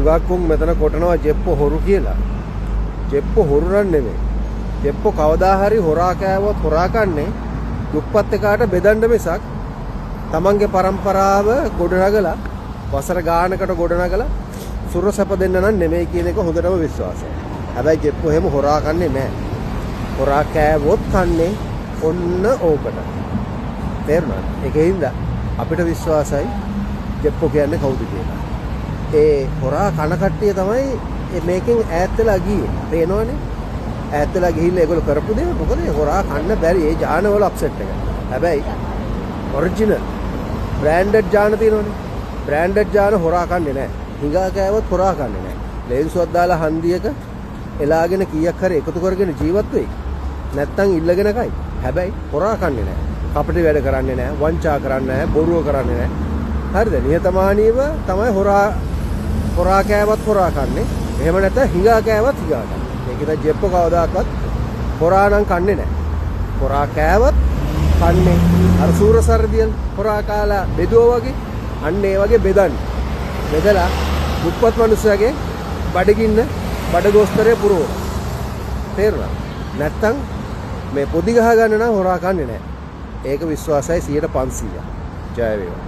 හුඟක් උන් මෙතන කොටනවා ජෙප්පෝ හොරු කියලා. ජෙප්පෝ හොරු නන් නෙමෙයි. ජෙප්පෝ කවදා හරි හොරා කෑවොත් හොරා කන්නේ දුප්පත් එකාට බෙදන්න මිසක් තමන්ගේ પરම්පරාව ගොඩනගලා වසර ගානකට ගොඩනගලා සුරසප දෙන්න නම් නෙමෙයි කියන එක හොඳටම විශ්වාසයි. හැබැයි ජෙප්පෝ එහෙම හොරා කන්නේ නැහැ. හොරා කෑවොත් කන්නේ ඔන්න ඕකට. තේරුණාද? ඒකෙන්ද අපිට විශ්වාසයි ජෙප්පෝ කියන්නේ කවුද කියලා. ඒ හොරා කන කට්ටිය තමයි මේකෙන් ඈත් වෙලා ගියේ. පේනවනේ. ඈත් වෙලා ගිහිල්ලා ඒගොල්ලෝ කරපු දේ මොකද? හොරා කන්න බැරි ඒ ජානවල අප්සෙට් එක. හැබැයි ඔරිජිනල් බ්‍රෑන්ඩඩ් ජාන තියෙනවනේ. බ්‍රෑන්ඩඩ් ජාන හොරා කන්නේ නැහැ. හිඟා කෑවොත් හොරා කන්නේ නැහැ. ලේන්සුවක් දාලා හන්දියක එලාගෙන කීයක් හරි එකතු කරගෙන ජීවත් වෙයි. නැත්තම් ඉල්ලගෙන කයි. හැබැයි හොරා කන්නේ නැහැ. කපටි වැඩ කරන්නේ නැහැ. වංචා කරන්නේ නැහැ. බොරුව කරන්නේ නැහැ. හරිද? නිහතමානීව තමයි හොරා කෑවත් හොරා කන්නේ. එහෙම නැත්නම් හිඟා කෑවත් හිඟා කන්නේ. ඒකද ජෙප්පෝ කවදාකවත් හොරා නම් කන්නේ නැහැ. හොරා කෑවත් කන්නේ අර සූර සර්දියල් හොරා කාලා බෙදුවා වගේ අන්න ඒ වගේ බෙදන්නේ. බෙදලා දුප්පත් මිනිස්සුගේ බඩගින්න බඩගෝස්තරේ පුරවන. තේරුණා? නැත්තම් මේ පොඩි ගහ ගන්න නම් හොරා කන්නේ නැහැ. ඒක විශ්වාසයි 100%. ජය වේවා.